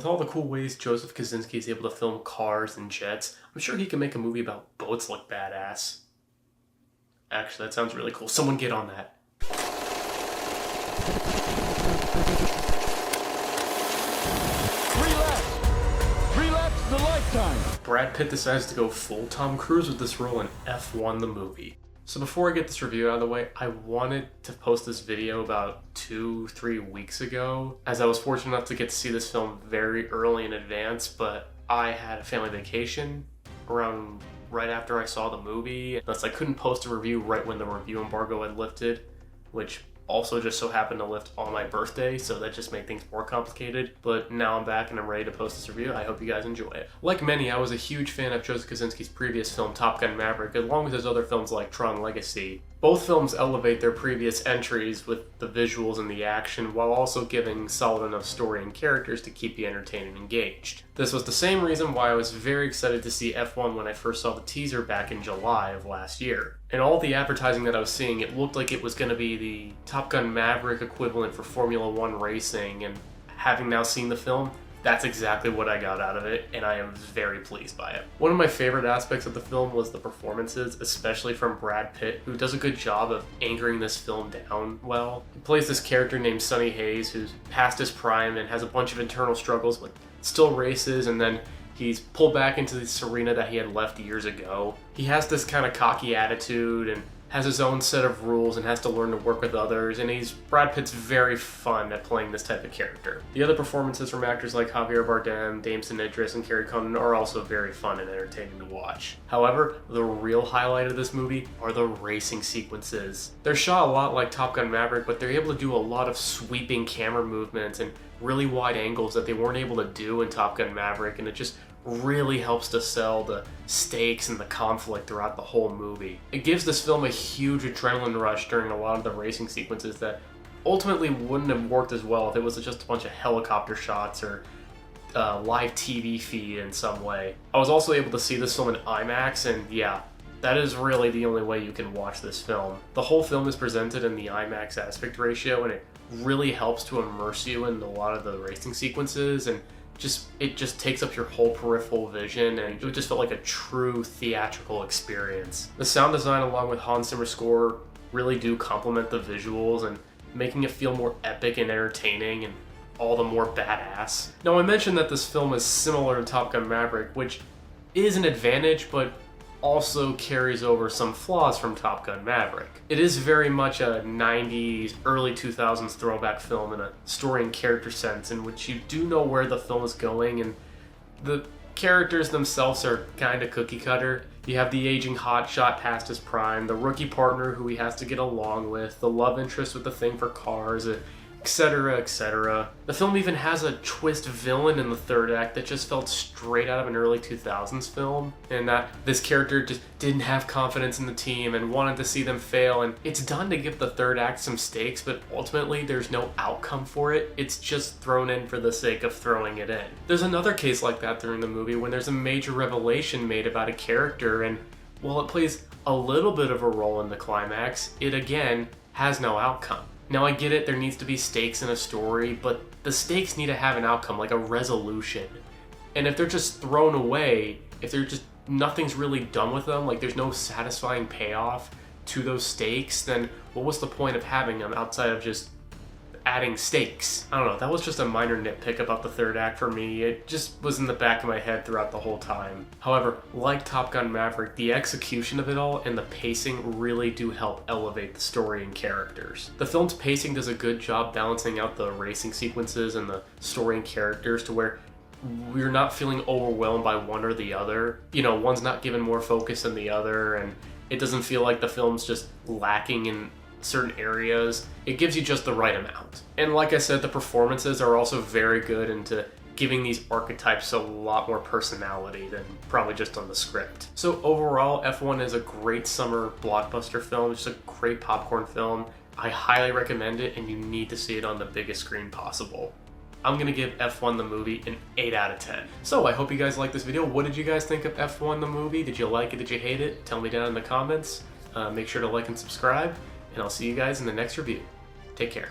With all the cool ways Joseph Kosinski is able to film cars and jets, I'm sure he can make a movie about boats like badass. Actually, that sounds really cool. Someone get on that. 3 laps is a lifetime. Brad Pitt decides to go full Tom Cruise with this role in F1 the movie. So before I get this review out of the way, I wanted to post this video about 2-3 weeks ago, as I was fortunate enough to get to see this film very early in advance, but I had a family vacation around right after I saw the movie, thus I couldn't post a review right when the review embargo had lifted, which also just so happened to lift on my birthday, so that just made things more complicated. But now I'm back and I'm ready to post this review. I hope you guys enjoy it. Like many, I was a huge fan of Joseph Kosinski's previous film, Top Gun Maverick, along with his other films like Tron Legacy. Both films elevate their previous entries with the visuals and the action, while also giving solid enough story and characters to keep you entertained and engaged. This was the same reason why I was very excited to see F1 when I first saw the teaser back in July of last year. And all the advertising that I was seeing, it looked like it was going to be the Top Gun Maverick equivalent for Formula One racing, and having now seen the film, that's exactly what I got out of it, and I am very pleased by it. One of my favorite aspects of the film was the performances, especially from Brad Pitt, who does a good job of anchoring this film down well. He plays this character named Sonny Hayes, who's past his prime and has a bunch of internal struggles, but still races, and then he's pulled back into this arena that he had left years ago. He has this kind of cocky attitude and has his own set of rules and has to learn to work with others, and Brad Pitt's very fun at playing this type of character. The other performances from actors like Javier Bardem, Damson Idris, and Carrie Conan are also very fun and entertaining to watch. However, the real highlight of this movie are the racing sequences. They're shot a lot like Top Gun Maverick, but they're able to do a lot of sweeping camera movements and really wide angles that they weren't able to do in Top Gun Maverick, and it just really helps to sell the stakes and the conflict throughout the whole movie. It gives this film a huge adrenaline rush during a lot of the racing sequences that ultimately wouldn't have worked as well if it was just a bunch of helicopter shots or live TV feed in some way. I was also able to see this film in IMAX, and yeah, that is really the only way you can watch this film. The whole film is presented in the IMAX aspect ratio, and it really helps to immerse you in a lot of the racing sequences, and it just takes up your whole peripheral vision, and it just felt like a true theatrical experience. The sound design along with Hans Zimmer's score really do complement the visuals and making it feel more epic and entertaining and all the more badass. Now, I mentioned that this film is similar to Top Gun Maverick, which is an advantage, but also carries over some flaws from Top Gun Maverick. It is very much a 90s, early 2000s throwback film in a story and character sense, in which you do know where the film is going, and the characters themselves are kind of cookie cutter. You have the aging hotshot past his prime, the rookie partner who he has to get along with, the love interest with the thing for cars, etc., etc. The film even has a twist villain in the third act that just felt straight out of an early 2000s film, and that this character just didn't have confidence in the team and wanted to see them fail, and it's done to give the third act some stakes, but ultimately there's no outcome for it. It's just thrown in for the sake of throwing it in. There's another case like that during the movie when there's a major revelation made about a character, and while it plays a little bit of a role in the climax, it again has no outcome. Now, I get it, there needs to be stakes in a story, but the stakes need to have an outcome, like a resolution. And if they're just thrown away, if nothing's really done with them, like there's no satisfying payoff to those stakes, then what was the point of having them outside of just adding stakes? I don't know, that was just a minor nitpick about the third act for me. It just was in the back of my head throughout the whole time. However, like Top Gun Maverick, the execution of it all and the pacing really do help elevate the story and characters. The film's pacing does a good job balancing out the racing sequences and the story and characters to where we're not feeling overwhelmed by one or the other. You know, one's not given more focus than the other, and it doesn't feel like the film's just lacking in certain areas. It gives you just the right amount. And like I said, the performances are also very good into giving these archetypes a lot more personality than probably just on the script. So overall, F1 is a great summer blockbuster film. It's just a great popcorn film. I highly recommend it, and you need to see it on the biggest screen possible. I'm gonna give F1 the movie an 8 out of 10. So I hope you guys liked this video. What did you guys think of F1 the movie? Did you like it? Did you hate it? Tell me down in the comments. Make sure to like and subscribe, and I'll see you guys in the next review. Take care.